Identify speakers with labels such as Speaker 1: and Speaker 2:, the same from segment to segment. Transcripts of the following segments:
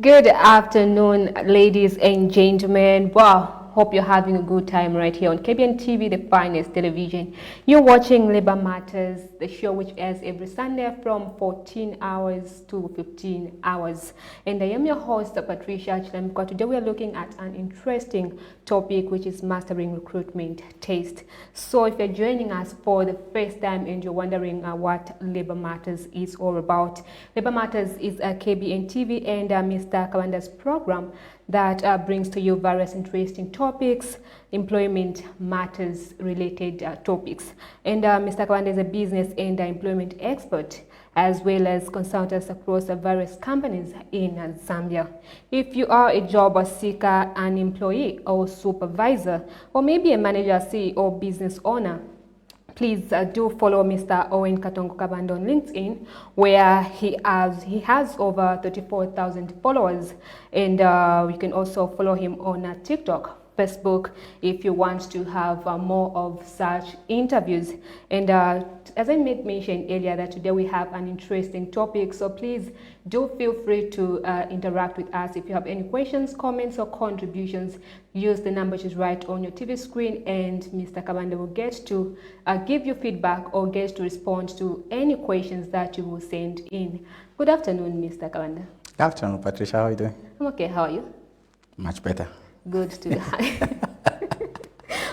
Speaker 1: Good afternoon, ladies and gentlemen. Wow, hope you're having a good time right here on KBN TV, the finest television. You're watching Labor Matters, the show which airs every Sunday from 14 hours to 15 hours. And I am your host, Patricia Chilemko. Today we are looking at an interesting topic, which is mastering recruitment taste. So if you're joining us for the first time and you're wondering what Labor Matters is all about, Labor Matters is a KBN TV and Mr. Kabanda's program that brings to you various interesting topics, employment matters related topics. And Mr. Kabanda is a business and employment expert, as well as consultants across various companies in Zambia. If you are a job seeker, an employee or supervisor, or maybe a manager, CEO, business owner, please do follow Mr. Owen Katongo Kabanda on LinkedIn, where he has over 34,000 followers, and you can also follow him on TikTok, Facebook, if you want to have more of such interviews. And as I made mention earlier, that today we have an interesting topic, so please do feel free to interact with us. If you have any questions, comments, or contributions, use the number which is right on your TV screen, and Mr. Kabanda will get to give you feedback or get to respond to any questions that you will send in. Good afternoon, Mr. Kabanda.
Speaker 2: Good afternoon, Patricia. How are you doing?
Speaker 1: I'm okay. How are you?
Speaker 2: Much better.
Speaker 1: Good to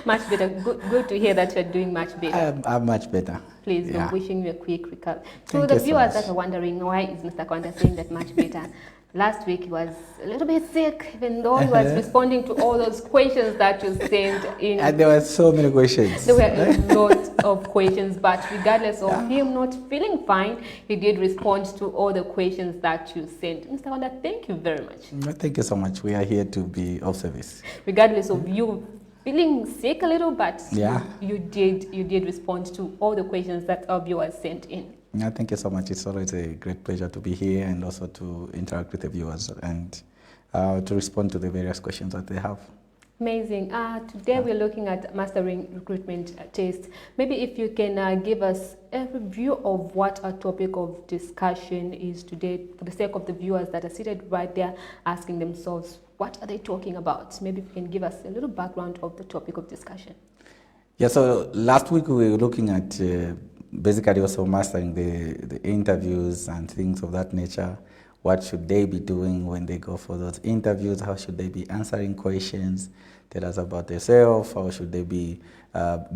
Speaker 1: much better. Good to hear that you're doing much better.
Speaker 2: I'm much better.
Speaker 1: Please,
Speaker 2: yeah.
Speaker 1: I'm wishing you a quick recovery.
Speaker 2: Thank
Speaker 1: So the
Speaker 2: you so
Speaker 1: viewers
Speaker 2: much.
Speaker 1: that are wondering why is Mr. Kabanda saying that much better. Last week he was a little bit sick, even though he was responding to all those questions that you sent in.
Speaker 2: And there were so many questions.
Speaker 1: There were a lot of questions, but regardless of him not feeling fine, he did respond to all the questions that you sent. Mr. Kabanda, thank you very much.
Speaker 2: Thank you so much. We are here to be of service.
Speaker 1: Regardless of you feeling sick a little, but
Speaker 2: Yeah.
Speaker 1: you did respond to all the questions that our viewers sent in.
Speaker 2: Yeah, thank you so much. It's always a great pleasure to be here and also to interact with the viewers and to respond to the various questions that they have.
Speaker 1: Amazing. Today we're looking at mastering recruitment taste. Maybe if you can give us a review of what our topic of discussion is today, for the sake of the viewers that are seated right there asking themselves, what are they talking about? Maybe if you can give us a little background of the topic of discussion.
Speaker 2: Yeah, so last week we were looking at basically also mastering the interviews and things of that nature. What should they be doing when they go for those interviews? How should they be answering questions? Tell us about themselves. How should they be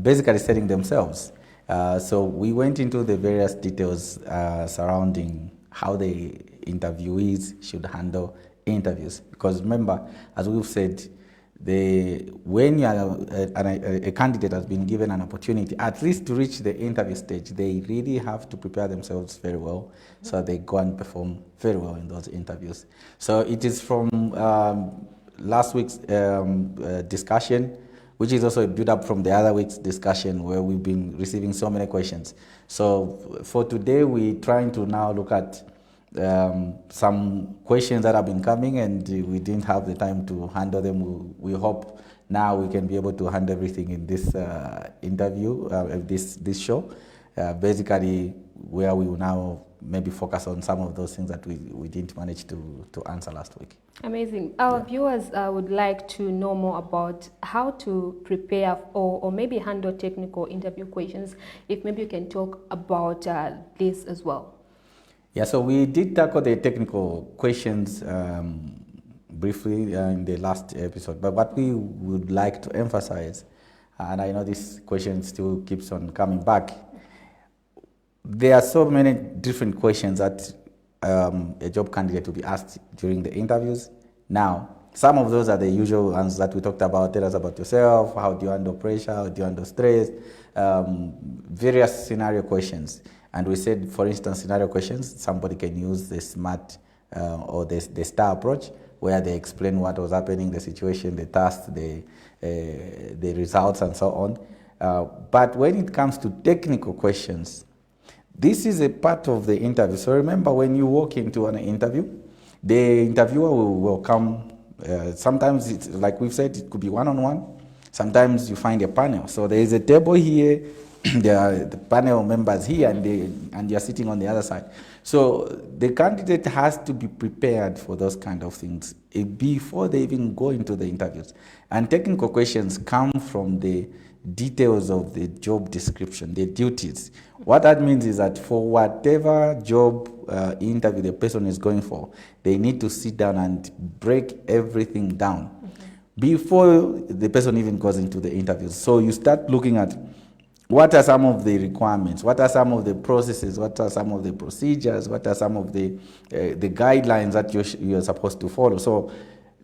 Speaker 2: basically selling themselves? So we went into the various details surrounding how the interviewees should handle interviews. Because remember, as we've said, when you are a candidate has been given an opportunity, at least to reach the interview stage, they really have to prepare themselves very well so they go and perform very well in those interviews. So it is from last week's discussion, which is also a build-up from the other week's discussion where we've been receiving so many questions. So for today, we're trying to now look at some questions that have been coming and we didn't have the time to handle them. We hope now we can be able to handle everything in this interview, this show, basically where we will now maybe focus on some of those things that we didn't manage to answer last week.
Speaker 1: Amazing. Our viewers would like to know more about how to prepare or maybe handle technical interview questions. If maybe you can talk about this as well.
Speaker 2: Yeah, so we did tackle the technical questions briefly in the last episode, but what we would like to emphasize, and I know this question still keeps on coming back, there are so many different questions that a job candidate will be asked during the interviews. Now, some of those are the usual ones that we talked about. Tell us about yourself, how do you handle pressure, how do you handle stress, various scenario questions. And we said, for instance, scenario questions, somebody can use the SMART or the STAR approach, where they explain what was happening, the situation, the task, the results, and so on. But when it comes to technical questions, this is a part of the interview. So remember, when you walk into an interview, the interviewer will come. Sometimes, it's, like we've said, it could be one-on-one. Sometimes you find a panel. So there is a table here there are the panel members here and you're sitting on the other side. So the candidate has to be prepared for those kind of things before they even go into the interviews. And technical questions come from the details of the job description, the duties. What that means is that for whatever job interview the person is going for, they need to sit down and break everything down before the person even goes into the interviews. So you start looking at what are some of the requirements, what are some of the processes, what are some of the procedures, what are some of the guidelines that you're supposed to follow. So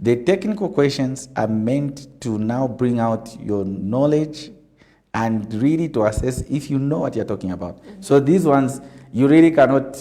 Speaker 2: the technical questions are meant to now bring out your knowledge and really to assess if you know what you're talking about. So these ones, you really cannot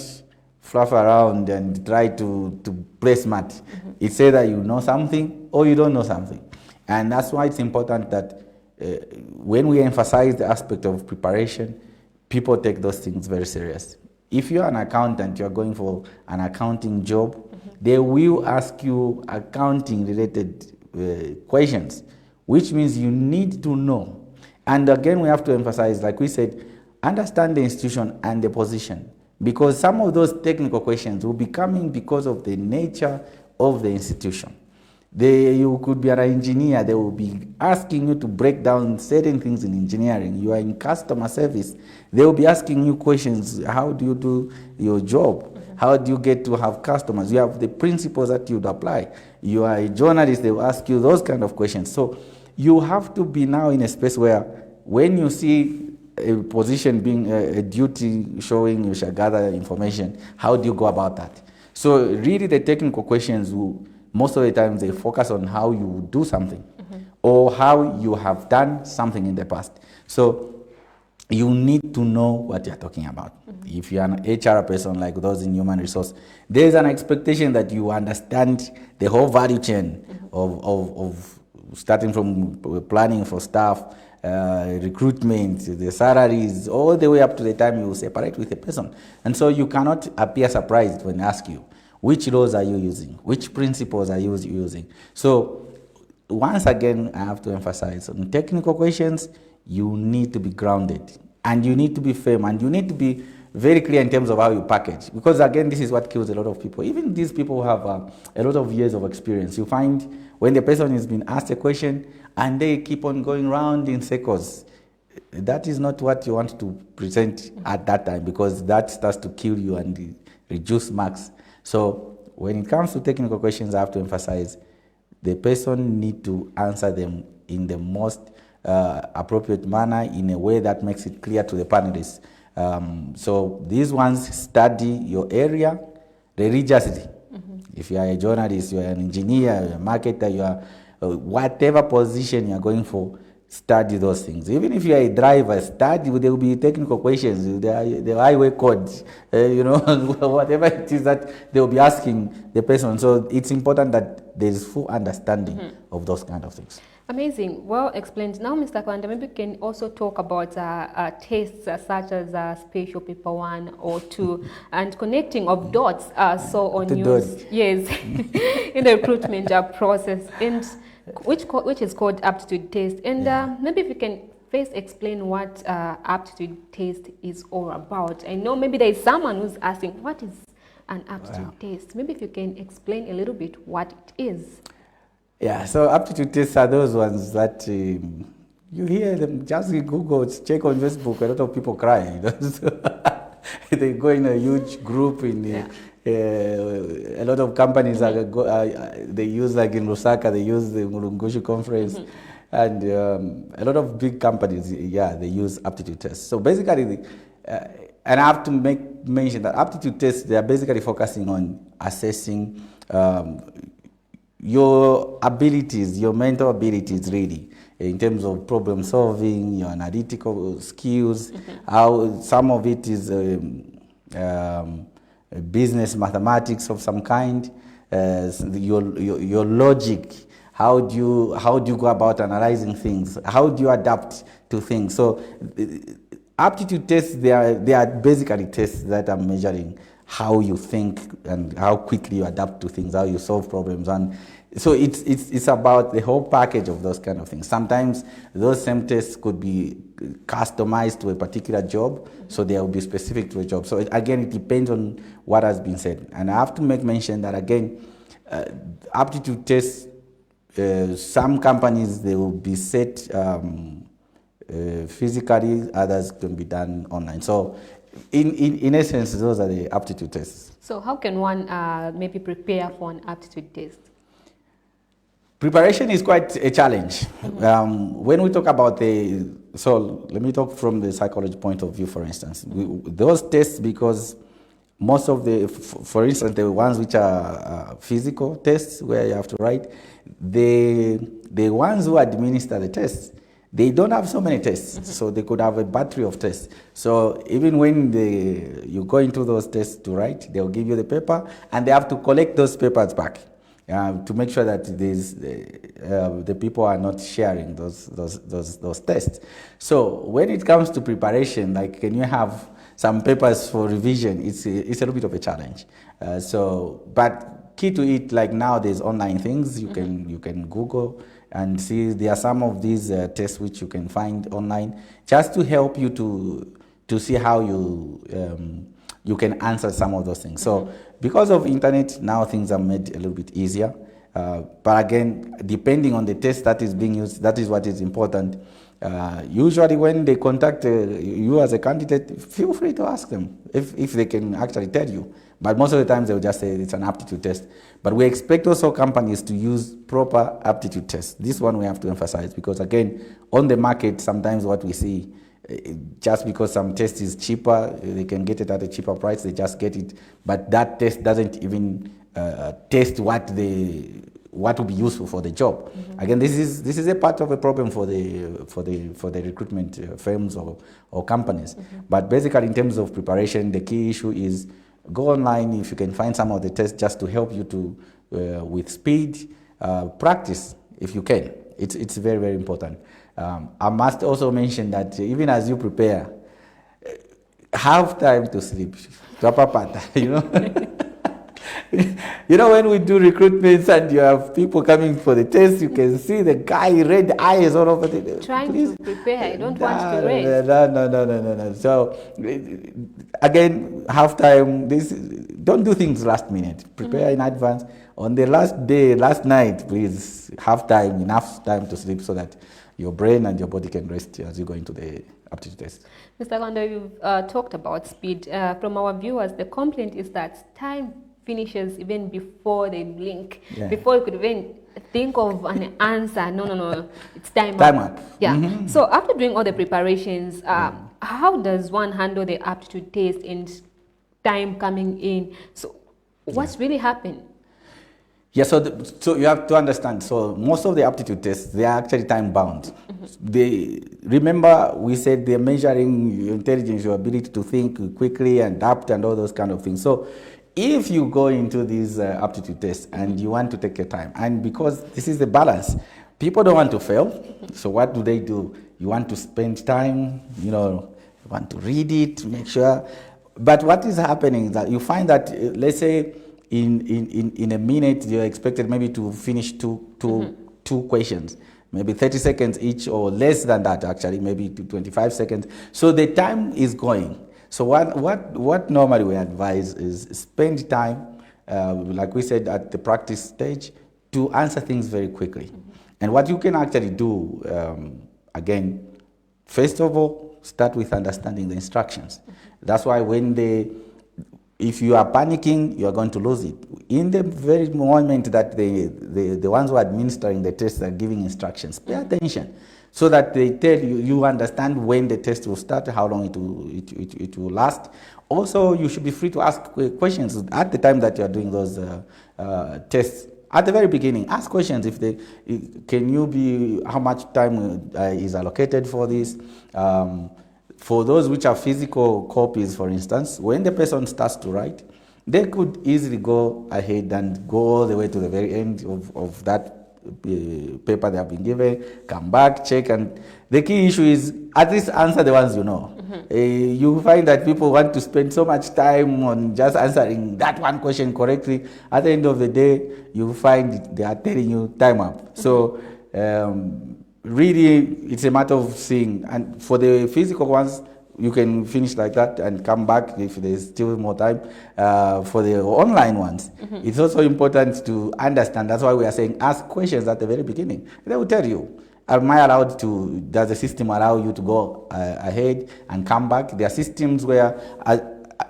Speaker 2: fluff around and try to play smart. It's either you know something or you don't know something. And that's why it's important that when we emphasize the aspect of preparation, people take those things very serious. If you're an accountant, you're going for an accounting job, they will ask you accounting related questions, which means you need to know. And again, we have to emphasize, like we said, understand the institution and the position, because some of those technical questions will be coming because of the nature of the institution. You could be an engineer, they will be asking you to break down certain things in engineering. You are in customer service, they will be asking you questions. How do you do your job? How do you get to have customers? You have the principles that you'd apply. You are a journalist, they will ask you those kind of questions. So you have to be now in a space where when you see a position being a duty showing you shall gather information, how do you go about that? So really the technical questions will, most of the times they focus on how you do something or how you have done something in the past. So you need to know what you're talking about. If you're an HR person like those in human resource, there's an expectation that you understand the whole value chain of starting from planning for staff, recruitment, the salaries, all the way up to the time you separate with a person. And so you cannot appear surprised when they ask you, which laws are you using? Which principles are you using? So once again, I have to emphasize on technical questions, you need to be grounded and you need to be firm and you need to be very clear in terms of how you package. Because again, this is what kills a lot of people. Even these people who have a lot of years of experience. You find when the person has been asked a question and they keep on going round in circles, that is not what you want to present at that time, because that starts to kill you and reduce marks. So when it comes to technical questions, I have to emphasize the person need to answer them in the most appropriate manner, in a way that makes it clear to the panelists. So these ones, study your area religiously. If you are a journalist, you are an engineer, you are a marketer, you are whatever position you are going for, study those things. Even if you are a driver, study. There will be technical questions, the highway code, whatever it is that they will be asking the person. So it's important that there is full understanding of those kind of things.
Speaker 1: Amazing. Well explained. Now, Mr. Kabanda, maybe we can also talk about tests such as spatial paper 1 or 2 and connecting of dots. So on news, yes, in the recruitment process, and which is called aptitude test. And maybe if you can first explain what aptitude test is all about. I know maybe there is someone who's asking, what is an aptitude test? Maybe if you can explain a little bit what it is.
Speaker 2: Yeah, so aptitude tests are those ones that you hear them, just Google, check on Facebook, a lot of people cry. So they go in a huge group in a lot of companies, they use, like in Lusaka, they use the Mulungushi conference, and a lot of big companies, they use aptitude tests. So basically, and I have to mention that aptitude tests, they are basically focusing on assessing your abilities, your mental abilities, really, in terms of problem solving, your analytical skills. How some of it is business mathematics of some kind, your logic. How do you go about analyzing things? How do you adapt to things? So aptitude tests, they are basically tests that are measuring how you think and how quickly you adapt to things, how you solve problems. And so it's about the whole package of those kind of things. Sometimes those same tests could be customized to a particular job, so they will be specific to a job. So again, it depends on what has been said. And I have to make mention that again, aptitude tests, some companies, they will be set physically, others can be done online. So in essence, those are the aptitude tests.
Speaker 1: So how can one maybe prepare for an aptitude test?
Speaker 2: Preparation is quite a challenge. When we talk about so let me talk from the psychology point of view, for instance. Those tests, because most of for instance, the ones which are physical tests where you have to write, the ones who administer the tests, they don't have so many tests, so they could have a battery of tests. So even when you go into those tests to write, they'll give you the paper, and they have to collect those papers back to make sure that the people are not sharing those tests. So when it comes to preparation, like, can you have some papers for revision? It's a little bit of a challenge. But key to it, like now there's online things you can Google and see. There are some of these tests which you can find online just to help you to see how you can answer some of those things. So because of internet, now things are made a little bit easier. But again, depending on the test that is being used, that is what is important. Usually when they contact you as a candidate, feel free to ask them if they can actually tell you. But most of the times they'll just say it's an aptitude test. But we expect also companies to use proper aptitude tests. This one we have to emphasize, because again, on the market, sometimes what we see, just because some test is cheaper, they can get it at a cheaper price, they just get it. But that test doesn't even test what will be useful for the job. Again, this is a part of a problem for the recruitment firms or companies. But basically, in terms of preparation, the key issue is go online if you can find some of the tests just to help you with speed. Practice if you can. It's very, very important. I must also mention that even as you prepare, have time to sleep. You know. You know, when we do recruitments and you have people coming for the test, you can see the guy, red eyes all over the...
Speaker 1: Trying to prepare, I don't want to rest.
Speaker 2: No. So, again, have time. Don't do things last minute. Prepare in advance. On the last day, last night, please have time, enough time to sleep so that your brain and your body can rest as you go into the aptitude test.
Speaker 1: Mr. Kabanda, you've talked about speed. From our viewers, the complaint is that time finishes even before they blink, before you could even think of an answer. No, it's time up. Yeah. So after doing all the preparations, how does one handle the aptitude test and time coming in? So what's really happened?
Speaker 2: Yeah, so you have to understand, so most of the aptitude tests, they are actually time bound. Remember we said they're measuring your intelligence, your ability to think quickly and adapt and all those kind of things. So if you go into these aptitude tests and you want to take your time, and because this is the balance, people don't want to fail, so what do? You want to spend time, you want to read it, make sure. But what is happening is that you find that, let's say, in a minute, you're expected maybe to finish two questions, maybe 30 seconds each, or less than that actually, maybe to 25 seconds. So the time is going. So what normally we advise is spend time, like we said at the practice stage, to answer things very quickly. And what you can actually do, again, first of all, start with understanding the instructions. That's why if you are panicking, you are going to lose it. In the very moment that the ones who are administering the test are giving instructions, pay attention so that they tell you understand when the test will start, how long it will last. Also, you should be free to ask questions at the time that you are doing those tests. At the very beginning, ask questions. How much time is allocated for this? For those which are physical copies, for instance, when the person starts to write, they could easily go ahead and go all the way to the very end of that paper they have been given, come back, check, and the key issue is at least answer the ones you know. You find that people want to spend so much time on just answering that one question correctly. At the end of the day, you find they are telling you time up. So really, it's a matter of seeing. And for the physical ones, you can finish like that and come back if there's still more time. For the online ones, it's also important to understand. That's why we are saying ask questions at the very beginning. They will tell you, am I allowed to, does the system allow you to go ahead and come back? There are systems where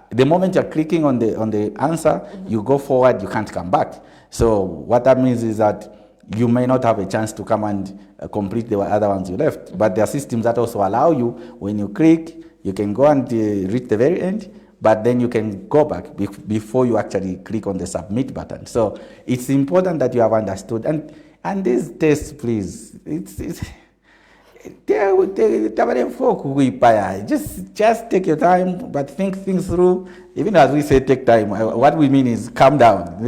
Speaker 2: the moment you're clicking on the answer, you go forward, you can't come back. So what that means is that you may not have a chance to come and complete the other ones you left. But there are systems that also allow you, when you click, you can go and reach the very end, but then you can go back before you actually click on the submit button. So it's important that you have understood. And these tests, please, just take your time, but think things through. Even as we say, take time. What we mean is calm down.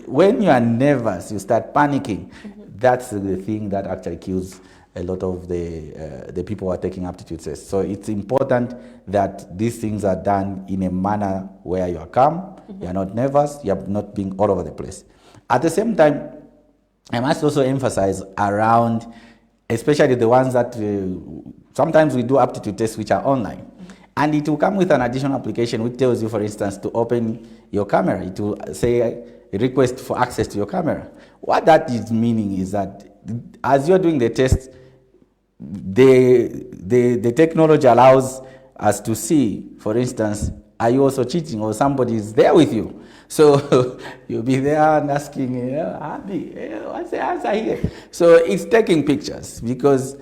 Speaker 2: When you are nervous, you start panicking. That's the thing that actually kills a lot of the people who are taking aptitude tests. So it's important that these things are done in a manner where you are calm, you are not nervous, you are not being all over the place. At the same time, I must also emphasize around, especially the ones that sometimes we do aptitude tests which are online. And it will come with an additional application which tells you, for instance, to open your camera. It will say a request for access to your camera. What that is meaning is that as you're doing the test, the technology allows us to see, for instance, are you also cheating or somebody is there with you? So you'll be there and asking, what's the answer here? So it's taking pictures because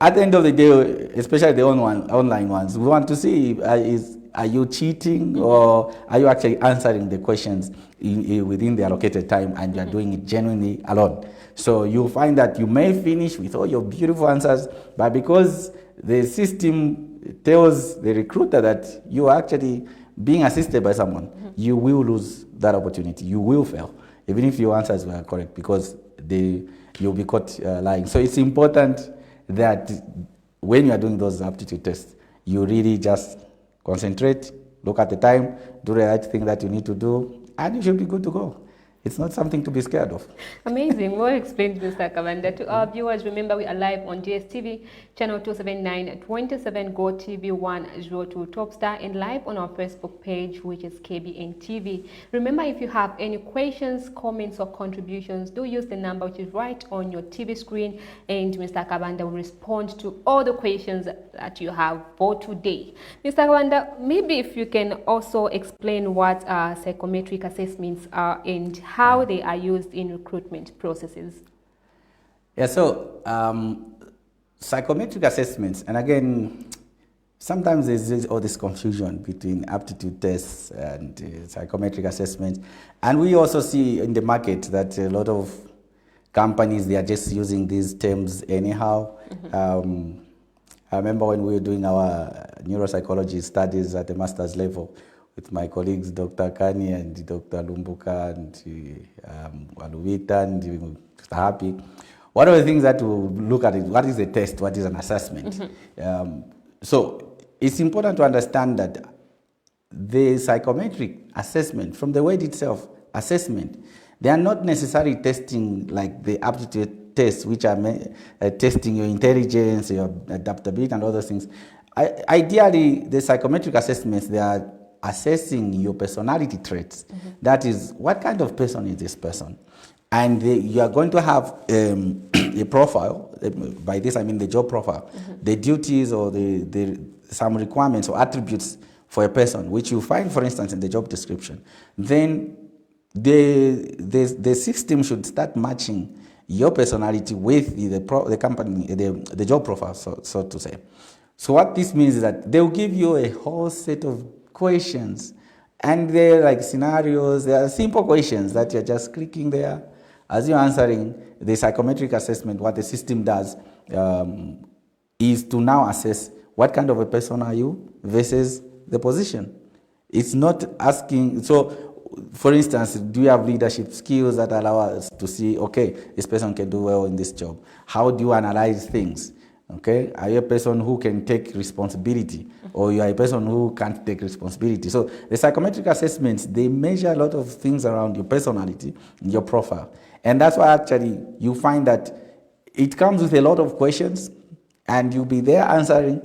Speaker 2: at the end of the day, especially the online ones, we want to see are you cheating or are you actually answering the questions within the allocated time and you are doing it genuinely alone. So you'll find that you may finish with all your beautiful answers, but because the system tells the recruiter that you are actually being assisted by someone, you will lose that opportunity. You will fail, even if your answers were correct, because you'll be caught lying. So it's important that when you are doing those aptitude tests, you really just concentrate, look at the time, do the right thing that you need to do, and you should be good to go. It's not something to be scared of.
Speaker 1: Amazing. Well explained, Mr. Kabanda. To our viewers, remember we are live on GSTV, channel 279, 27 Go TV 102 Top Star, and live on our Facebook page, which is KBN TV. Remember, if you have any questions, comments, or contributions, do use the number which is right on your TV screen, and Mr. Kabanda will respond to all the questions that you have for today. Mr. Kabanda, maybe if you can also explain what psychometric assessments are and how they are used in recruitment processes.
Speaker 2: Yeah, so psychometric assessments, and again, sometimes there's all this confusion between aptitude tests and psychometric assessments. And we also see in the market that a lot of companies, they are just using these terms anyhow. I remember when we were doing our neuropsychology studies at the master's level, with my colleagues, Dr. Kani and Dr. Lumbuka and Waluvita and Mr. Happy. One of the things that we'll look at is what is a test, what is an assessment. So it's important to understand that the psychometric assessment, from the word itself, assessment, they are not necessarily testing like the aptitude tests, which are testing your intelligence, your adaptability, and other things. Ideally, the psychometric assessments, they are assessing your personality traits. That is, what kind of person is this person? And you are going to have a profile. By this I mean the job profile, the duties or some requirements or attributes for a person, which you find, for instance, in the job description. Then the system should start matching your personality with the company, the job profile, so to say. So what this means is that they will give you a whole set of questions, and they're like scenarios. They are simple questions that you're just clicking there as you're answering. The psychometric assessment, what the system does is to now assess what kind of a person are you versus the position. It's not asking. So For instance, do you have leadership skills that allow us to see, okay, this person can do well in this job? How do you analyze things? Okay, are you a person who can take responsibility, or you are a person who can't take responsibility? So the psychometric assessments, they measure a lot of things around your personality, your profile. And that's why actually you find that it comes with a lot of questions, and you'll be there answering.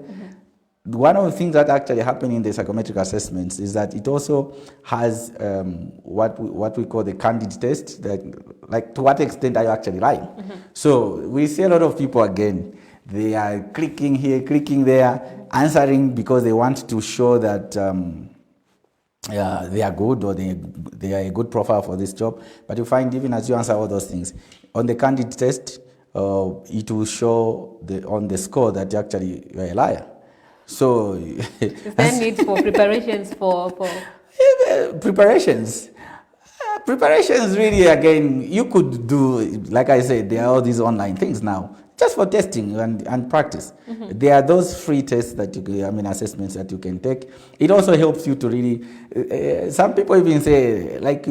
Speaker 2: One of the things that actually happen in the psychometric assessments is that it also has what we call the candid test, that, like, to what extent are you actually lying? So we see a lot of people, again, they are clicking here, clicking there, answering because they want to show that they are good, or they are a good profile for this job. But you find, even as you answer all those things, on the candid test, it will show on the score that actually you are a liar. So
Speaker 1: is there need for preparations for
Speaker 2: preparations? Preparations, really, again, you could do, like I said, there are all these online things now, just for testing and practice. There are those free tests that assessments that you can take. It also helps you to really, some people even say, like,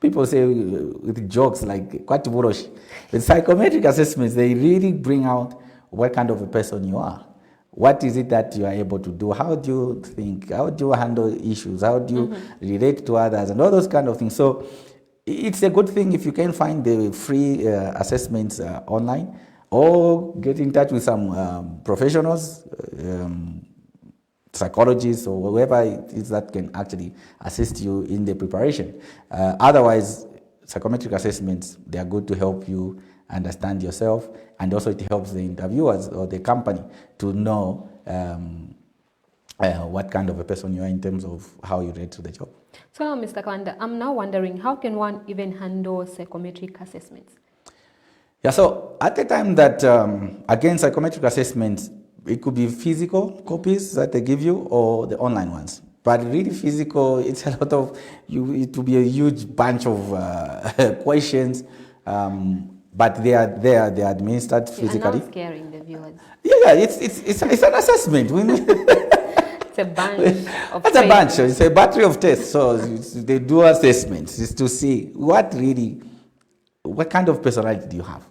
Speaker 2: people say with jokes, like, "Kwati buroshi." With psychometric assessments, they really bring out what kind of a person you are. What is it that you are able to do? How do you think? How do you handle issues? How do you relate to others? And all those kind of things. So it's a good thing if you can find the free assessments online, or get in touch with some professionals, psychologists, or whoever it is that can actually assist you in the preparation. Otherwise, psychometric assessments, they are good to help you understand yourself, and also it helps the interviewers or the company to know what kind of a person you are in terms of how you relate to the job.
Speaker 1: So, Mr. Kabanda, I'm now wondering, how can one even handle psychometric assessments?
Speaker 2: Yeah, so at the time that, again, psychometric assessments, it could be physical copies that they give you, or the online ones. But really physical, it's a lot of, it will be a huge bunch of questions. But they are there, they are administered physically.
Speaker 1: Not scaring the viewers.
Speaker 2: Yeah, it's an assessment.
Speaker 1: It's a bunch of
Speaker 2: It's a bunch. It's a battery of tests. So they do assessments. It's to see what kind of personality do you have.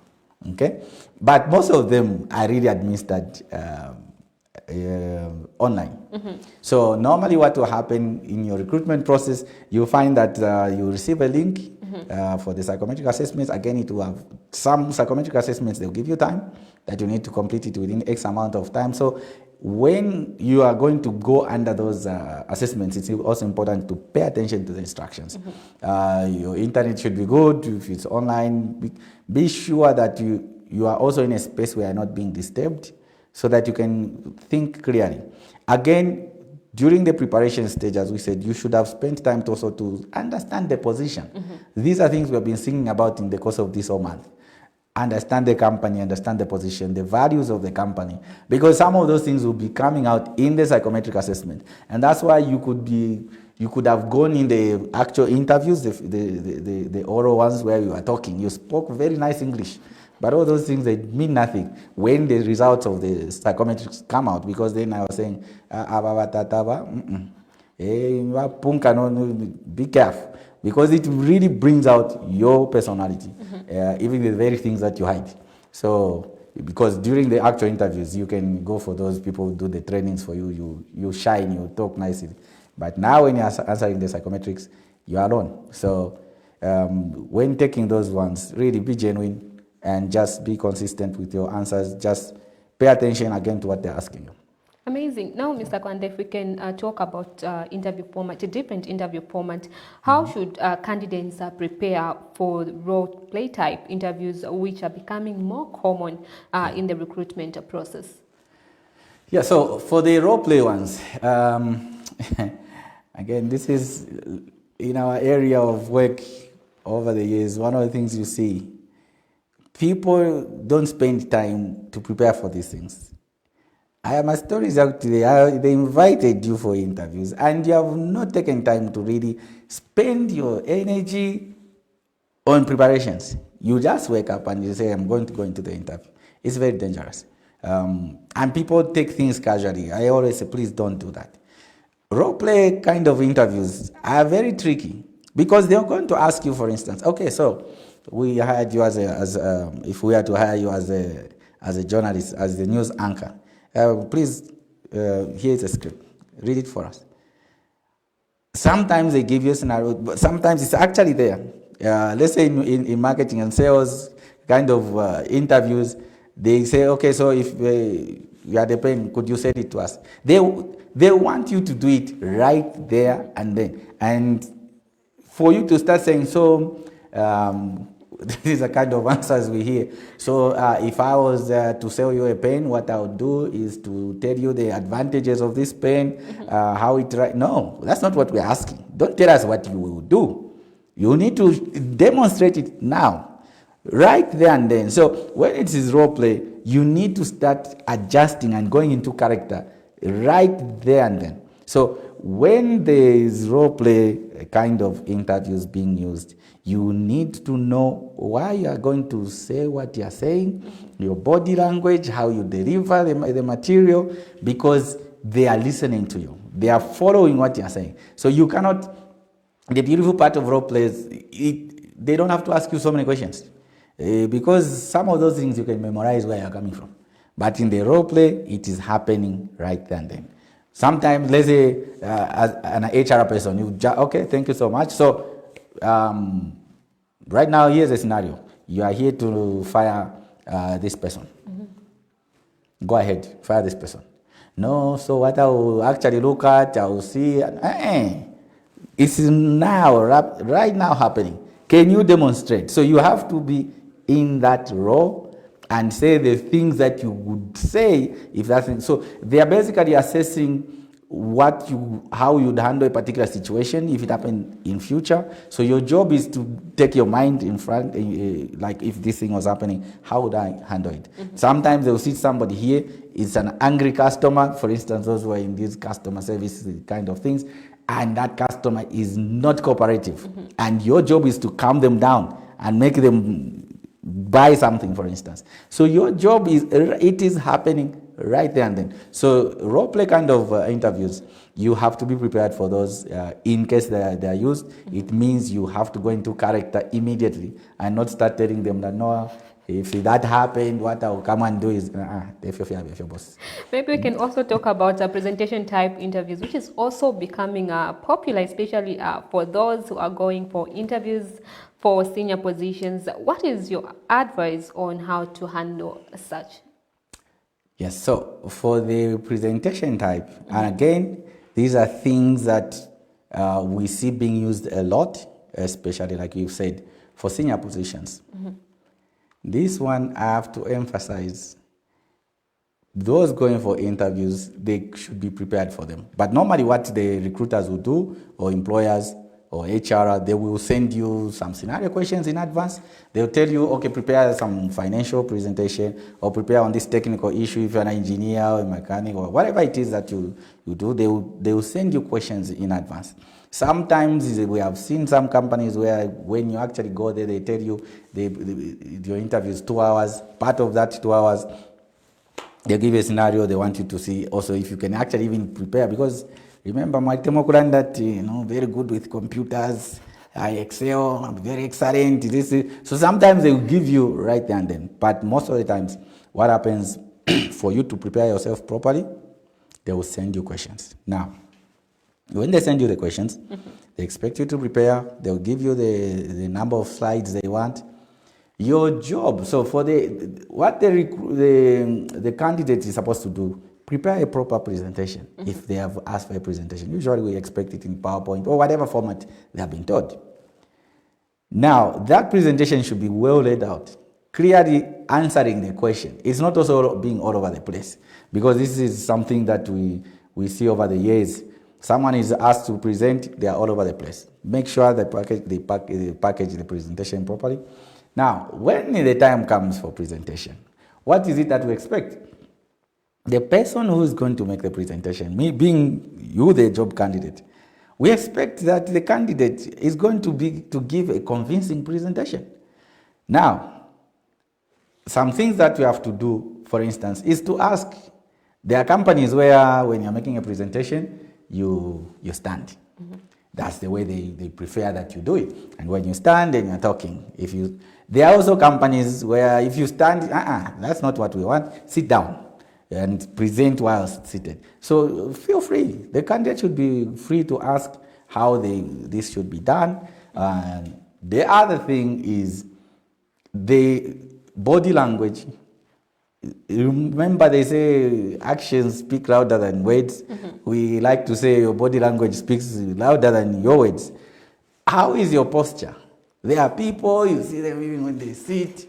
Speaker 2: Okay? But most of them are really administered online. So normally what will happen in your recruitment process, you find that you receive a link for the psychometric assessments. Again, it will have some psychometric assessments, they'll give you time that you need to complete it within X amount of time. So when you are going to go under those assessments, it's also important to pay attention to the instructions. Your internet should be good. If it's online, be sure that you are also in a space where you're not being disturbed, so that you can think clearly. Again, during the preparation stage, as we said, you should have spent time to also to understand the position. These are things we have been thinking about in the course of this whole month. Understand the company, understand the position, the values of the company, because some of those things will be coming out in the psychometric assessment. And that's why you could have gone in the actual interviews, the oral ones where you are talking. You spoke very nice English. But all those things, they mean nothing when the results of the psychometrics come out, because then I was saying, be careful, because it really brings out your personality, even the very things that you hide. So, because during the actual interviews, you can go for those people who do the trainings for you, you shine, you talk nicely. But now when you're answering the psychometrics, you're alone. So when taking those ones, really be genuine, and just be consistent with your answers. Just pay attention again to what they're asking you.
Speaker 1: Amazing. Now, Mr. Kabanda, if we can talk about interview format, a different interview format, how should candidates prepare for role play type interviews, which are becoming more common in the recruitment process? Yeah,
Speaker 2: so for the role play ones, again, this is in our area of work over the years, one of the things you see, people don't spend time to prepare for these things. I have my stories out today. They invited you for interviews, and you have not taken time to really spend your energy on preparations. You just wake up and you say, I'm going to go into the interview. It's very dangerous. And people take things casually. I always say, please don't do that. Role play kind of interviews are very tricky. Because they're going to ask you, for instance, okay, so we hired you if we are to hire you as a journalist, as a news anchor. Please, here's a script. Read it for us. Sometimes they give you a scenario, but sometimes it's actually there. Let's say in marketing and sales kind of interviews, they say, okay, so if you are the pen, could you send it to us? They want you to do it right there and then. And for you to start saying, so these are kind of answers we hear. So if I was to sell you a pen, what I would do is to tell you the advantages of this pen, how it right. No, that's not what we're asking. Don't tell us what you will do. You need to demonstrate it now, right there and then. So when it is role play, you need to start adjusting and going into character right there and then. So when there is role play kind of interviews being used, you need to know why you are going to say what you are saying, your body language, how you deliver the material, because they are listening to you. They are following what you are saying. So you cannot, the beautiful part of role plays, they don't have to ask you so many questions. Because some of those things you can memorize where you are coming from. But in the role play, it is happening right then and then. Sometimes, let's say, as an HR person, okay, thank you so much. So, right now, here's a scenario. You are here to fire this person. Go ahead, fire this person. No, so what I will actually look at, I will see, it's now, right now happening. Can you demonstrate? So you have to be in that role and say the things that you would say if that's so. They are basically assessing how you'd handle a particular situation if it happened in future. So your job is to take your mind in front, like if this thing was happening, how would I handle it? Sometimes they'll see somebody here, it's an angry customer, for instance, those who are in these customer service kind of things, and that customer is not cooperative. And your job is to calm them down and make them buy something, for instance. So your job it is happening right there and then. So role play kind of interviews, you have to be prepared for those in case they are used. It means you have to go into character immediately and not start telling them that, no, if that happened, what I'll come and do is, your boss.
Speaker 1: Maybe we can also talk about presentation type interviews, which is also becoming popular, especially for those who are going for interviews for senior positions. What is your advice on how to handle such?
Speaker 2: Yes, so for the presentation type, and again, these are things that we see being used a lot, especially like you've said, for senior positions. This one I have to emphasize, those going for interviews, they should be prepared for them. But normally what the recruiters will do, or employers, or HR, they will send you some scenario questions in advance. They'll tell you, okay, prepare some financial presentation, or prepare on this technical issue if you're an engineer or a mechanic, or whatever it is that you do, they will send you questions in advance. Sometimes we have seen some companies where when you actually go there, they tell you your interview is 2 hours. Part of that 2 hours, they give you a scenario. They want you to see also if you can actually even prepare, because remember, my that very good with computers. I excel. I'm very excellent. So sometimes they will give you right there and then. But most of the times, what happens for you to prepare yourself properly, they will send you questions. Now, when they send you the questions, they expect you to prepare. They'll give you the number of slides they want. Your job. So for what the candidate is supposed to do, prepare a proper presentation. If they have asked for a presentation, usually we expect it in PowerPoint or whatever format they have been taught. Now, that presentation should be well laid out, clearly answering the question. It's not also being all over the place, because this is something that we see over the years. Someone is asked to present, they are all over the place. Make sure they package the presentation properly. Now, when the time comes for presentation, what is it that we expect? The person who is going to make the presentation, me being you, the job candidate, we expect that the candidate is going to give a convincing presentation. Now, some things that you have to do, for instance, is to ask. There are companies where when you're making a presentation, you stand. That's the way they prefer that you do it. And when you stand and you're talking, there are also companies where if you stand, that's not what we want, sit down and present while seated. So feel free. The candidate should be free to ask how this should be done. The other thing is the body language. Remember, they say actions speak louder than words. We like to say your body language speaks louder than your words. How is your posture? There are people, you see them even when they sit.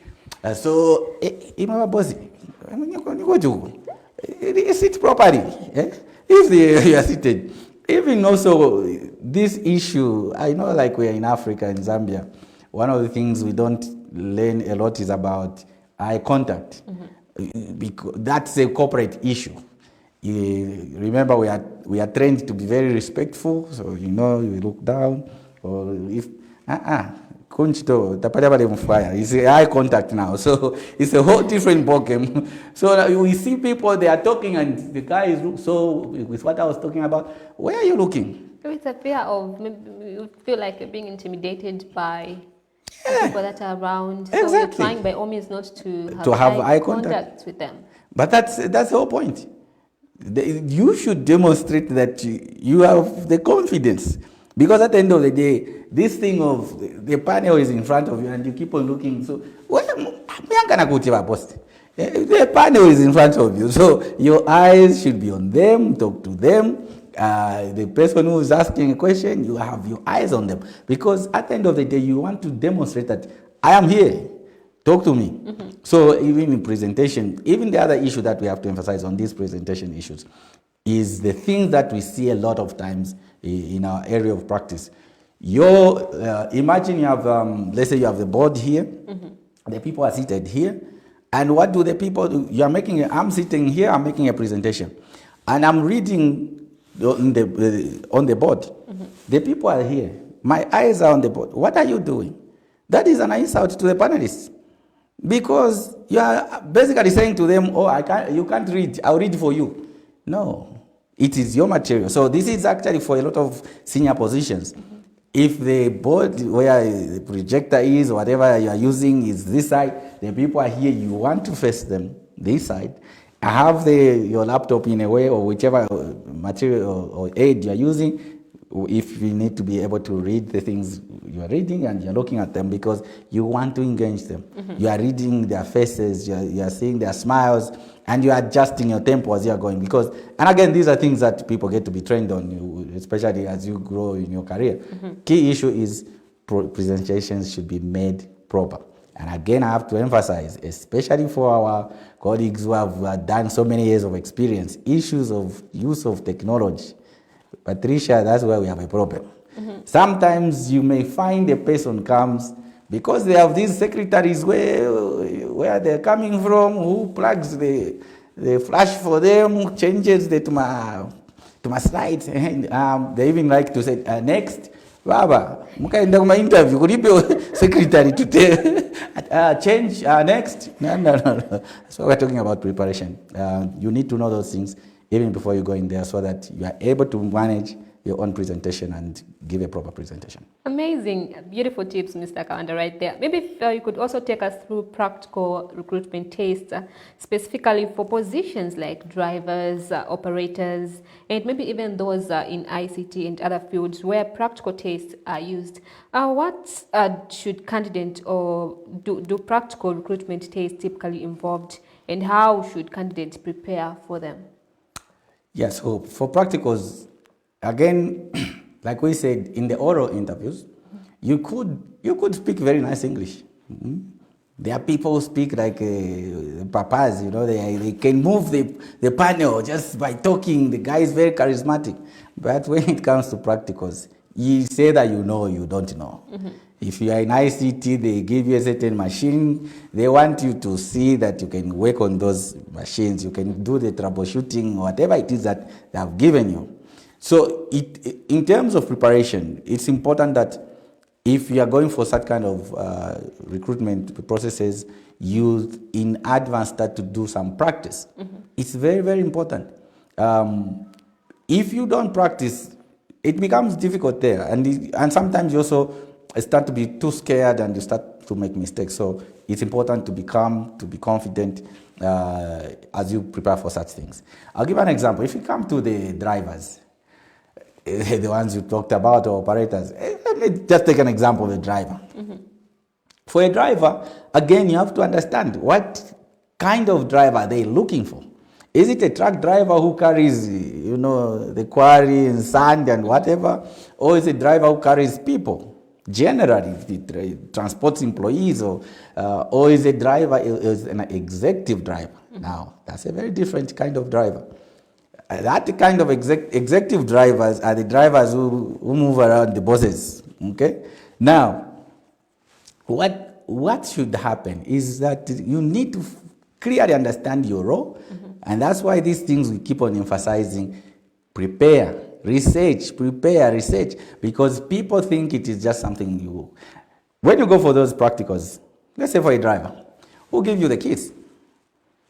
Speaker 2: So, sit properly. If you are seated. Even also, this issue, I know like we're in Africa, in Zambia, one of the things we don't learn a lot is about eye contact. Because that's a corporate issue. Remember, we are trained to be very respectful, so you look down, or if Kunchito, it's eye contact now, so it's a whole different ballgame. So we see people, they are talking, and the guy is so with what I was talking about. Where are you looking?
Speaker 1: It's a fear of, maybe you feel like you're being intimidated by people that are around. So
Speaker 2: exactly.
Speaker 1: you're trying by all means not to have eye contact with them.
Speaker 2: But that's the whole point. You should demonstrate that you have the confidence. Because at the end of the day, this thing of the panel is in front of you and you keep on looking. So, the panel is in front of you. So your eyes should be on them, talk to them. The person who is asking a question, you have your eyes on them. Because at the end of the day, you want to demonstrate that I am here. Talk to me. So even in presentation, even the other issue that we have to emphasize on these presentation issues is the thing that we see a lot of times in our area of practice. Imagine you have, let's say you have the board here, the people are seated here, and what do the people do? I'm sitting here, I'm making a presentation, and I'm reading on the board. The people are here, my eyes are on the board. What are you doing? That is an insult to the panelists. Because you are basically saying to them, you can't read, I'll read for you. No, it is your material. So this is actually for a lot of senior positions. If the board where the projector is, or whatever you are using is this side, the people are here, you want to face them this side. Have your laptop in a way, or whichever material or aid you are using, if you need to be able to read the things you are reading and you're looking at them because you want to engage them. You are reading their faces, you are seeing their smiles, and you are adjusting your tempo as you are going. And again, these are things that people get to be trained on, especially as you grow in your career. Key issue is presentations should be made proper. And again, I have to emphasize, especially for our colleagues who have done so many years of experience, issues of use of technology. Patricia, that's where we have a problem. Sometimes you may find a person comes because they have these secretaries where they're coming from, who plugs the flash for them, changes to my slides. And, they even like to say, next, Baba, mukaenda kuma interview, could you be secretary to change next? No. So we're talking about preparation. You need to know those things even before you go in there, so that you are able to manage your own presentation and give a proper presentation.
Speaker 1: Amazing. Beautiful tips, Mr. Kabanda, right there. Maybe if, you could also take us through practical recruitment tests, specifically for positions like drivers, operators, and maybe even those in ICT and other fields where practical tests are used. What should candidates or do practical recruitment tests typically involved, and how should candidates prepare for them?
Speaker 2: Yes, so for practicals, again, like we said, in the oral interviews, you could speak very nice English. There are people who speak like papas, they can move the panel just by talking. The guy is very charismatic. But when it comes to practicals, you say that you know, you don't know. If you are in ICT, they give you a certain machine. They want you to see that you can work on those machines. You can do the troubleshooting, whatever it is that they have given you. So in terms of preparation, it's important that if you are going for such kind of recruitment processes, you in advance start to do some practice. It's very, very important. If you don't practice, it becomes difficult there. And sometimes you also start to be too scared and you start to make mistakes. So it's important to be calm, to be confident as you prepare for such things. I'll give an example. If you come to the drivers, the ones you talked about, or operators, let me just take an example of a driver. For a driver, again, you have to understand what kind of driver are they looking for. Is it a truck driver who carries, the quarry and sand and whatever? Or is it a driver who carries people? Generally, it transports employees, or is a driver is an executive driver. Now, that's a very different kind of driver. That kind of executive drivers are the drivers who move around the bosses. Okay? Now, what should happen is that you need to clearly understand your role, and that's why these things we keep on emphasizing: prepare, research, because people think it is just something you. When you go for those practicals, let's say for a driver, who give you the keys,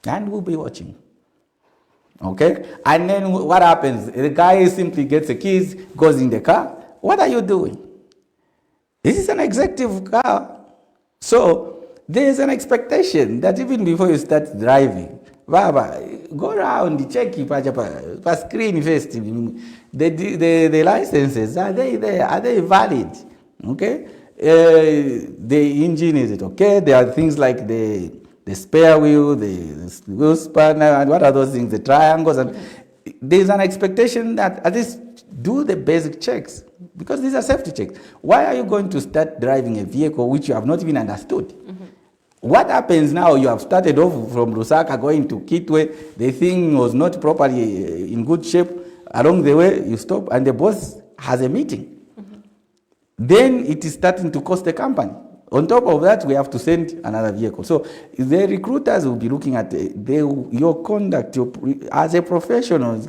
Speaker 2: and we'll be watching. Okay, and then what happens? The guy simply gets the keys, goes in the car. What are you doing? This is an executive car. So there is an expectation that even before you start driving, go around, check per screen first. The licenses, are they there? Are they valid? Okay. The engine, is it okay? There are things like the spare wheel, the wheel spanner, and what are those things? The triangles. And there's an expectation that at least do the basic checks, because these are safety checks. Why are you going to start driving a vehicle which you have not even understood? What happens now? You have started off from Lusaka going to Kitwe. The thing was not properly in good shape. Along the way, you stop, and the boss has a meeting. Then it is starting to cost the company. On top of that, we have to send another vehicle. So the recruiters will be looking at your conduct as a professional.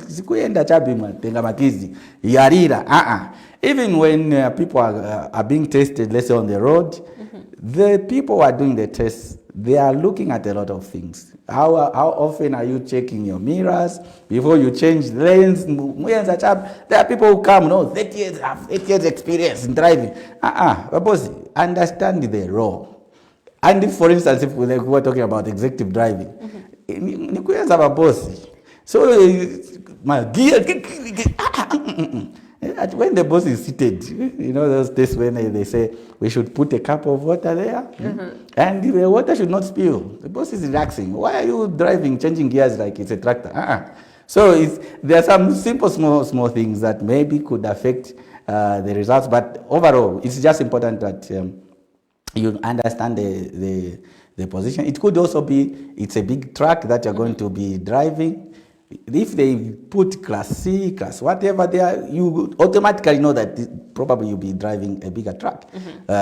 Speaker 2: Even when people are being tested, let's say on the road, the people who are doing the tests, they are looking at a lot of things. How often are you checking your mirrors before you change lanes? There are people who come, 30 years experience in driving. Boss, understand the role. And if, for instance, if we were talking about executive driving, boss. So, my gear, when the boss is seated, those days when they say we should put a cup of water there, and the water should not spill. The boss is relaxing. Why are you driving, changing gears like it's a tractor? So there are some simple, small things that maybe could affect the results, but overall, it's just important that you understand the position. It could also be it's a big truck that you're going to be driving. If they put class C, class whatever there, you automatically know that probably you'll be driving a bigger truck.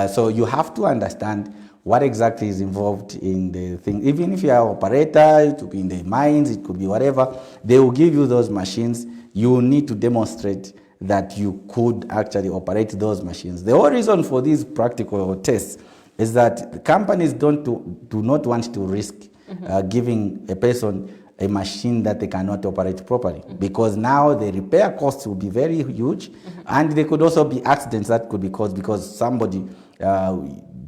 Speaker 2: So you have to understand what exactly is involved in the thing. Even if you are an operator, it could be in the mines, it could be whatever, they will give you those machines. You need to demonstrate that you could actually operate those machines. The whole reason for these practical tests is that companies do not want to risk giving a person a machine that they cannot operate properly, because now the repair costs will be very huge, and there could also be accidents that could be caused because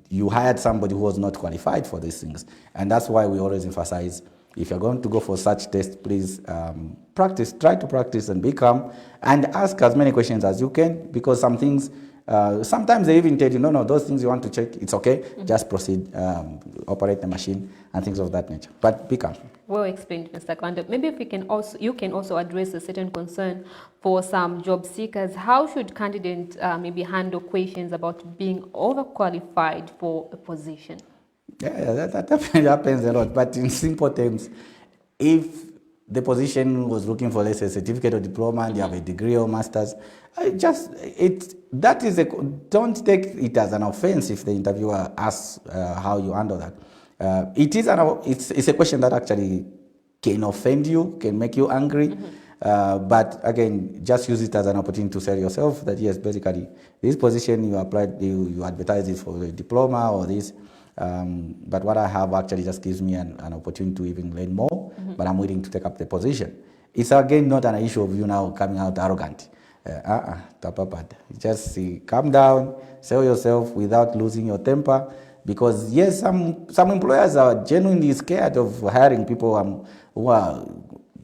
Speaker 2: you hired somebody who was not qualified for these things. And that's why we always emphasize, if you're going to go for such tests, please try to practice and be calm, and ask as many questions as you can, because some things, sometimes they even tell you, no, those things you want to check, it's okay, just proceed, operate the machine, and things of that nature. But be calm.
Speaker 1: Well explained, Mr. Kabanda. Maybe if you can also address a certain concern for some job seekers. How should candidates maybe handle questions about being overqualified for a position?
Speaker 2: Yeah, that happens a lot. But in simple terms, if the position was looking for, let's say, a certificate or diploma, and you have a degree or master's, don't take it as an offense if the interviewer asks how you handle that. It's a question that actually can offend you, can make you angry, but again, just use it as an opportunity to sell yourself that yes, basically, this position you applied, you advertise it for a diploma or this, but what I have actually just gives me an opportunity to even learn more, but I'm willing to take up the position. It's again not an issue of you now coming out arrogant. Tapapad. Just calm down, sell yourself without losing your temper. Because yes, some employers are genuinely scared of hiring people who are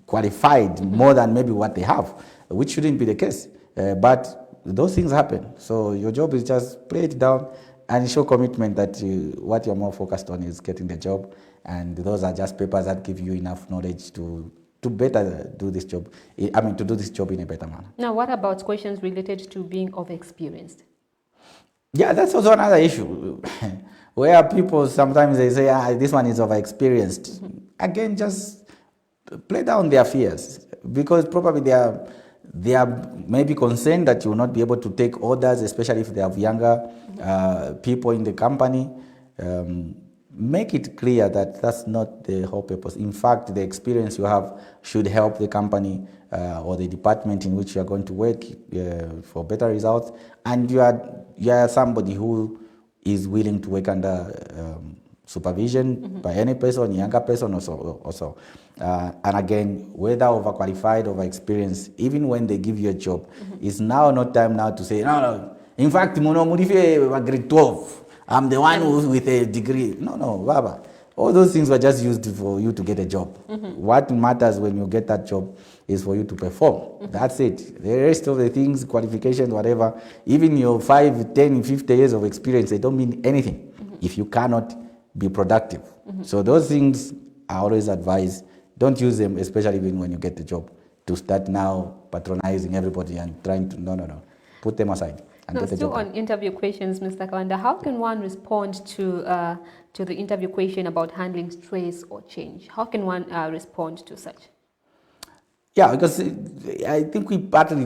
Speaker 2: qualified more than maybe what they have, which shouldn't be the case. But those things happen. So your job is just play it down and show commitment that what you're more focused on is getting the job. And those are just papers that give you enough knowledge to better do this job. To do this job in a better manner.
Speaker 1: Now, what about questions related to being overexperienced?
Speaker 2: Yeah, that's also another issue. Where people sometimes they say, this one is overexperienced. Again, just play down their fears, because probably they are maybe concerned that you will not be able to take orders, especially if they have younger people in the company. Make it clear that that's not the whole purpose. In fact, the experience you have should help the company or the department in which you are going to work for better results. And you are somebody who is willing to work under supervision by any person, younger person also. And again, whether overqualified, overexperienced, even when they give you a job, it's now not time now to say, no. In fact, grade 12. I'm the one who's with a degree. No, Baba. All those things were just used for you to get a job. What matters when you get that job is for you to perform. That's it. The rest of the things, qualifications, whatever, even your 5, 10, 50 years of experience, they don't mean anything if you cannot be productive. So those things I always advise, don't use them, especially when you get the job, to start now patronizing everybody and trying to, no. Put them aside.
Speaker 1: Now, still on interview questions, Mr. Kabanda, how can one respond to the interview question about handling stress or change? How can one respond to such?
Speaker 2: Yeah, because I think we partly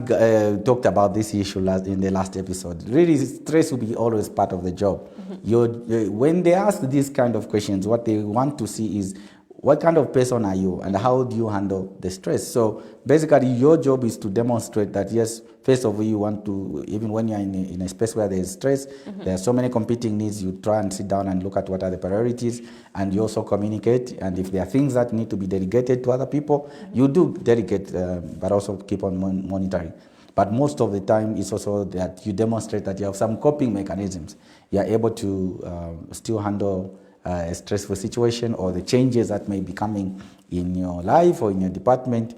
Speaker 2: talked about this issue in the last episode. Really, stress will be always part of the job. When they ask these kind of questions, what they want to see is, what kind of person are you and how do you handle the stress? So basically your job is to demonstrate that, yes, first of all, you want to, even when you're in a space where there's stress, there are so many competing needs, you try and sit down and look at what are the priorities, and you also communicate. And if there are things that need to be delegated to other people, you do delegate, but also keep on monitoring. But most of the time, it's also that you demonstrate that you have some coping mechanisms. You are able to still handle a stressful situation or the changes that may be coming in your life or in your department.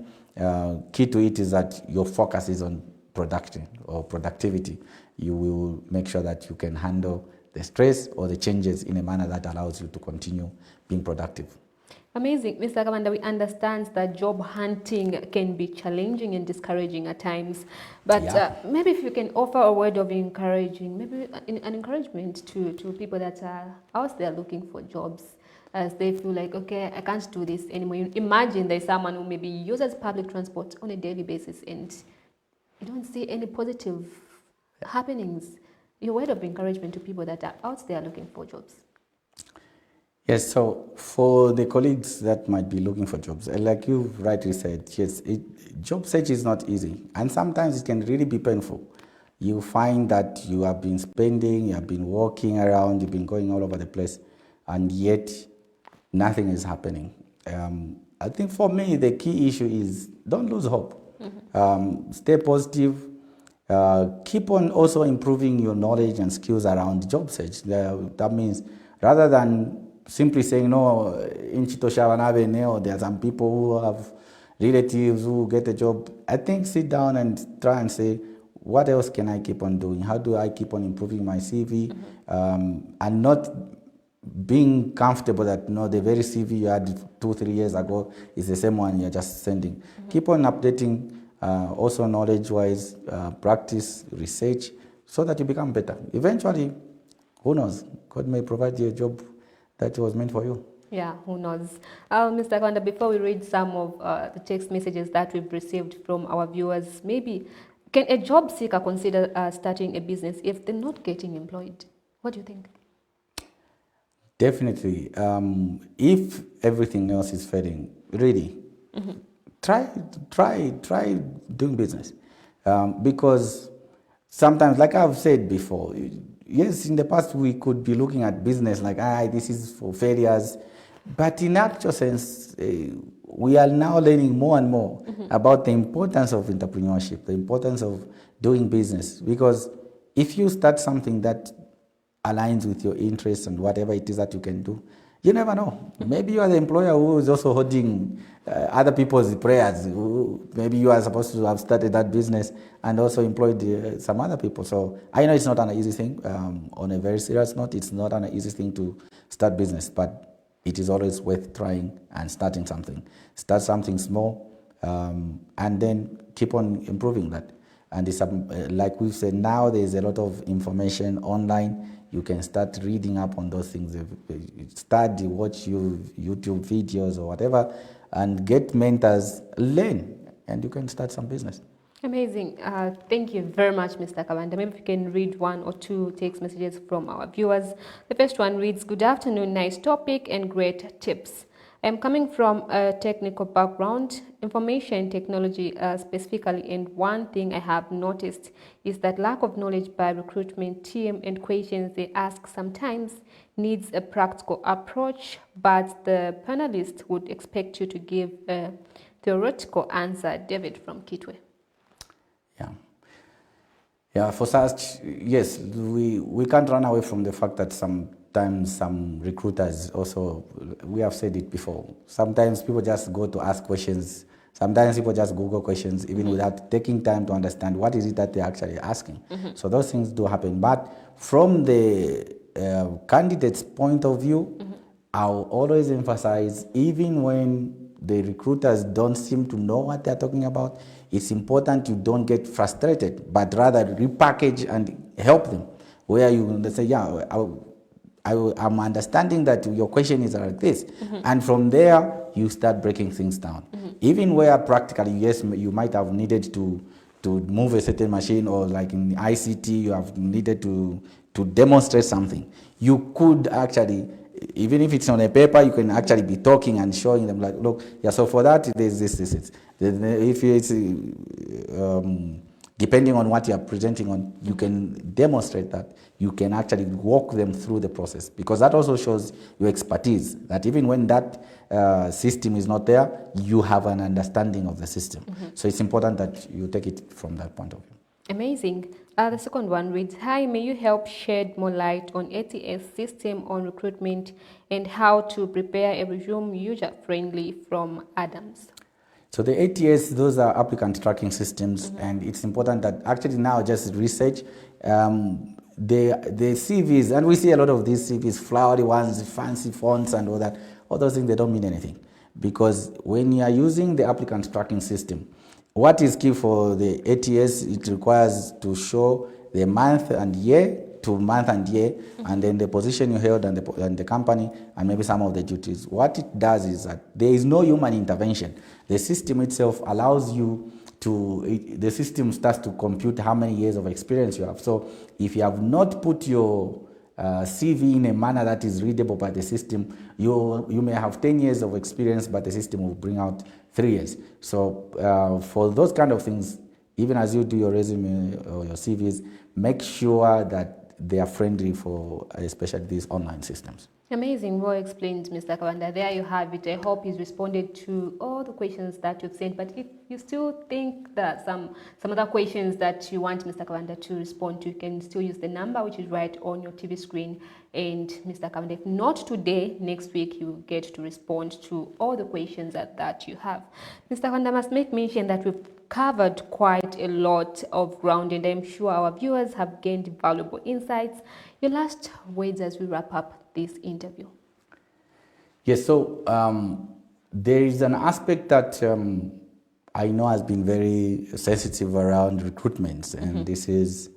Speaker 2: Key to it is that your focus is on production or productivity. You will make sure that you can handle the stress or the changes in a manner that allows you to continue being productive.
Speaker 1: Amazing. Mr. Kabanda, we understand that job hunting can be challenging and discouraging at times. But maybe if you can offer a word of encouraging, maybe an encouragement to people that are out there looking for jobs, as they feel like, okay, I can't do this anymore. You imagine there's someone who maybe uses public transport on a daily basis and you don't see any positive happenings. Your word of encouragement to people that are out there looking for jobs.
Speaker 2: Yes, so for the colleagues that might be looking for jobs, like you rightly said, yes, job search is not easy, and sometimes it can really be painful. You find that you have been spending, you have been walking around, you've been going all over the place, and yet nothing is happening. I think for me, the key issue is don't lose hope. Stay positive. Keep on also improving your knowledge and skills around job search. That means rather than simply saying, no, in Chitoshawanave, there are some people who have relatives who get a job. I think sit down and try and say, what else can I keep on doing? How do I keep on improving my CV? And not being comfortable that, no, the very CV you had 2-3 years ago is the same one you're just sending. Keep on updating, also knowledge-wise, practice, research, so that you become better. Eventually, who knows, God may provide you a job that was meant for you.
Speaker 1: Yeah, who knows? Mr. Kabanda, before we read some of the text messages that we've received from our viewers, maybe can a job seeker consider starting a business if they're not getting employed? What do you think?
Speaker 2: Definitely. If everything else is failing, really, try doing business. Because sometimes, like I've said before, yes, in the past we could be looking at business like, this is for failures. But in actual sense, we are now learning more and more about the importance of entrepreneurship, the importance of doing business. Because if you start something that aligns with your interests and whatever it is that you can do, you never know. Maybe you are the employer who is also holding other people's prayers. Maybe you are supposed to have started that business and also employed some other people. So I know it's not an easy thing. On a very serious note, it's not an easy thing to start business, but it is always worth trying and starting something. Start something small, and then keep on improving that. And it's like we've said, now there's a lot of information online. You can start reading up on those things, study, watch YouTube videos or whatever, and get mentors, learn, and you can start some business.
Speaker 1: Amazing. Thank you very much, Mr. Kabanda. Maybe we can read one or two text messages from our viewers. The first one reads, "Good afternoon, nice topic and great tips. I'm coming from a technical background, information technology specifically, and one thing I have noticed is that lack of knowledge by recruitment team and questions they ask sometimes needs a practical approach, but the panelists would expect you to give a theoretical answer." David from Kitwe.
Speaker 2: Yeah, for such, yes, we can't run away from the fact that sometimes some recruiters also, we have said it before, sometimes people just go to ask questions. Sometimes people just Google questions even without taking time to understand what is it that they're actually asking. So those things do happen. But from the candidate's point of view, I'll always emphasize, even when the recruiters don't seem to know what they're talking about, it's important you don't get frustrated, but rather repackage and help them. Where you say, yeah, I'm understanding that your question is like this. And from there, you start breaking things down. Even where practically, yes, you might have needed to move a certain machine, or like in ICT, you have needed to demonstrate something. You could actually, even if it's on a paper, you can actually be talking and showing them, like, look, yeah, so for that, there's this. If it's, depending on what you are presenting on, you can demonstrate that. You can actually walk them through the process, because that also shows your expertise, that even when that system is not there, you have an understanding of the system. So it's important that you take it from that point of view.
Speaker 1: Amazing. The second one reads, "Hi, may you help shed more light on ATS system on recruitment and how to prepare a resume user-friendly?" From Adams.
Speaker 2: So the ATS, those are applicant tracking systems, and it's important that actually now just research the CVs, and we see a lot of these CVs, flowery ones, fancy fonts and all that. All those things, they don't mean anything, because when you are using the applicant tracking system, what is key for the ATS, it requires to show the month and year to month and year, and then the position you held and the company, and maybe some of the duties. What it does is that there is no human intervention. The system itself allows you the system starts to compute how many years of experience you have. So if you have not put your CV in a manner that is readable by the system, you may have 10 years of experience, but the system will bring out 3 years. So for those kind of things, even as you do your resume or your CVs, make sure that they are friendly for especially these online systems.
Speaker 1: Amazing. Well explained, Mr. Kabanda. There you have it. I hope he's responded to all the questions that you've sent. But if you still think that some other questions that you want Mr. Kabanda to respond to, you can still use the number which is right on your TV screen. And Mr. Kabanda, if not today, next week you will get to respond to all the questions that you have. Mr. Kabanda, must make mention that we've covered quite a lot of ground, and I'm sure our viewers have gained valuable insights. Your last words as we wrap up this interview.
Speaker 2: Yes, so there is an aspect that I know has been very sensitive around recruitment, and this is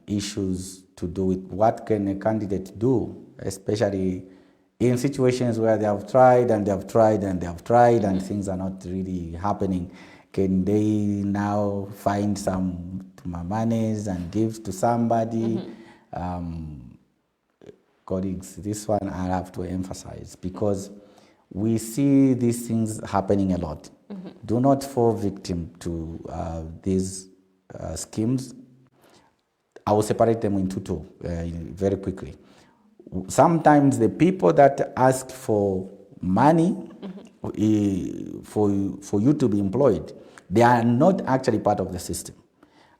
Speaker 2: issues to do with what can a candidate do, especially in situations where they have tried and they have tried and they have tried and things are not really happening. Can they now find some monies and give to somebody? Colleagues, this one I have to emphasize, because we see these things happening a lot. Do not fall victim to these schemes. I will separate them into two very quickly. Sometimes the people that ask for money for you to be employed, they are not actually part of the system.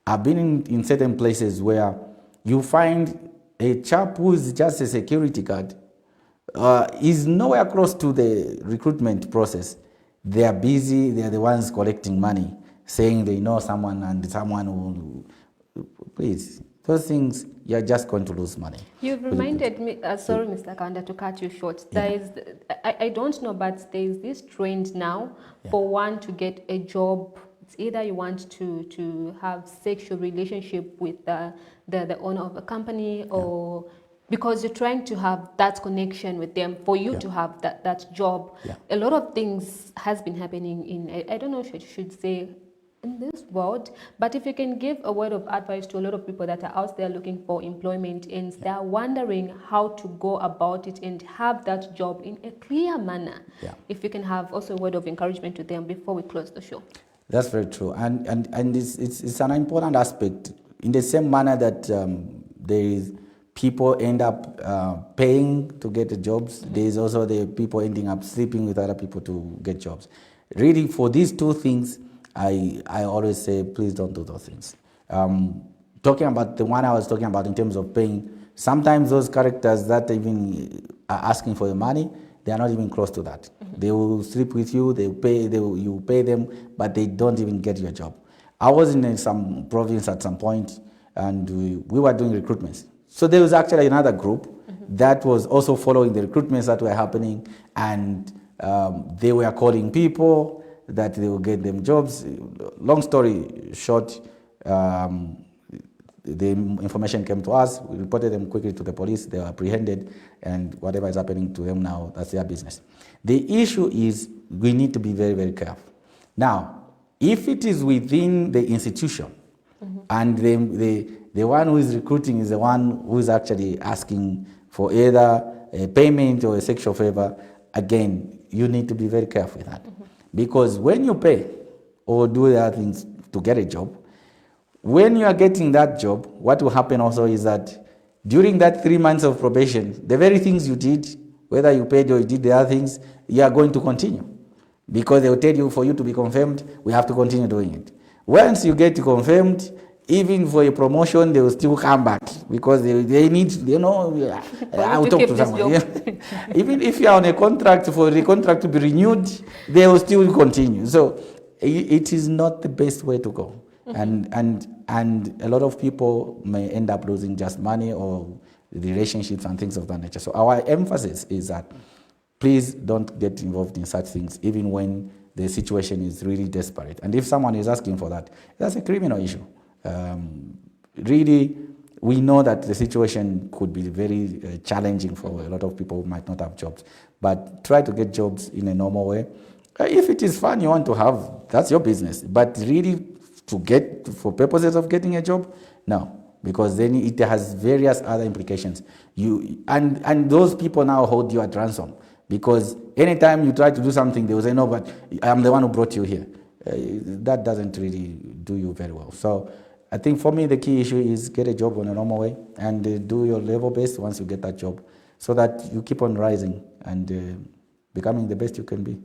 Speaker 2: I've been in certain places where you find a chap who is just a security guard is nowhere close to the recruitment process. They are busy, they are the ones collecting money, saying they know someone and someone who, please, those things, you're just going to lose money.
Speaker 1: You've reminded me, sorry Mr. Kanda, to cut you short. There is, I don't know, but there is this trend now for one to get a job. It's either you want to have sexual relationship with the owner of a company, or because you're trying to have that connection with them for you to have that job. A lot of things has been happening in, I don't know if I should say in this world, but if you can give a word of advice to a lot of people that are out there looking for employment and they're wondering how to go about it and have that job in a clear manner, if you can have also a word of encouragement to them before we close the show.
Speaker 2: That's very true, and it's an important aspect. In the same manner that there is people end up paying to get the jobs, there is also the people ending up sleeping with other people to get jobs. Really, for these two things, I always say, please don't do those things. Talking about the one I was talking about in terms of paying, sometimes those characters that even are asking for your money, they are not even close to that. They will sleep with you, you pay them, but they don't even get your job. I was in some province at some point, and we were doing recruitments. So there was actually another group that was also following the recruitments that were happening, and they were calling people that they will get them jobs. Long story short, the information came to us, we reported them quickly to the police, they were apprehended, and whatever is happening to them now, that's their business. The issue is we need to be very, very careful. Now, if it is within the institution, and the one who is recruiting is the one who is actually asking for either a payment or a sexual favor, again, you need to be very careful with that. Because when you pay or do the other things to get a job, when you are getting that job, what will happen also is that during that 3 months of probation, the very things you did, whether you paid or you did the other things, you are going to continue. Because they will tell you, for you to be confirmed, we have to continue doing it. Once you get confirmed, even for a promotion, they will still come back because they need, I will talk to someone. Even if you are on a contract, for the contract to be renewed, they will still continue. So it is not the best way to go. And a lot of people may end up losing just money or relationships and things of that nature. So our emphasis is that please don't get involved in such things, even when the situation is really desperate. And if someone is asking for that, that's a criminal issue. Really, we know that the situation could be very challenging for a lot of people who might not have jobs, but try to get jobs in a normal way. If it is fun you want to have, that's your business. But really, to get, for purposes of getting a job, no, because then it has various other implications. And those people now hold you at ransom, because anytime you try to do something, they will say, no, but I'm the one who brought you here. That doesn't really do you very well. So I think for me, the key issue is get a job on a normal way and do your level best once you get that job, so that you keep on rising and becoming the best you can be.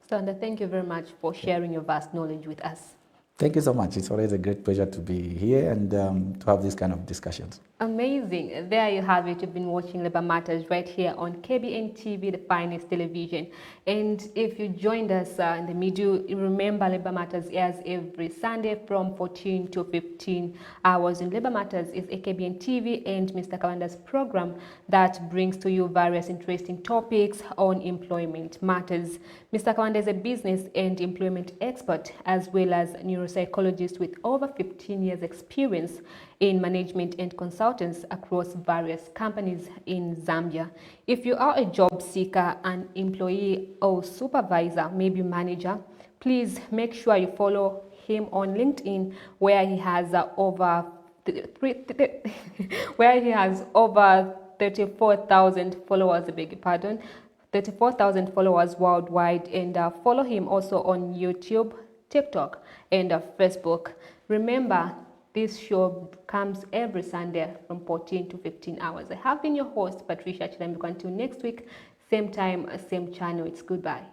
Speaker 1: Sanda, thank you very much for sharing your vast knowledge with us.
Speaker 2: Thank you so much. It's always a great pleasure to be here and to have these kind of discussions.
Speaker 1: Amazing. There you have it. You've been watching Labor Matters right here on KBN TV, the finest television. And if you joined us in the middle, remember Labor Matters airs every Sunday from 14 to 15 hours. And Labor Matters is a KBN TV and Mr. Kabanda's program that brings to you various interesting topics on employment matters. Mr. Kabanda is a business and employment expert, as well as neuropsychologist with over 15 years experience in management and consultants across various companies in Zambia. If you are a job seeker, an employee or supervisor, maybe manager, please make sure you follow him on LinkedIn, where he has over 34,000 followers, I beg your pardon, 34,000 followers worldwide, and follow him also on YouTube, TikTok, and Facebook. Remember, this show comes every Sunday from 14 to 15 hours. I have been your host, Patricia Chilamiko. Until next week, same time, same channel. It's goodbye.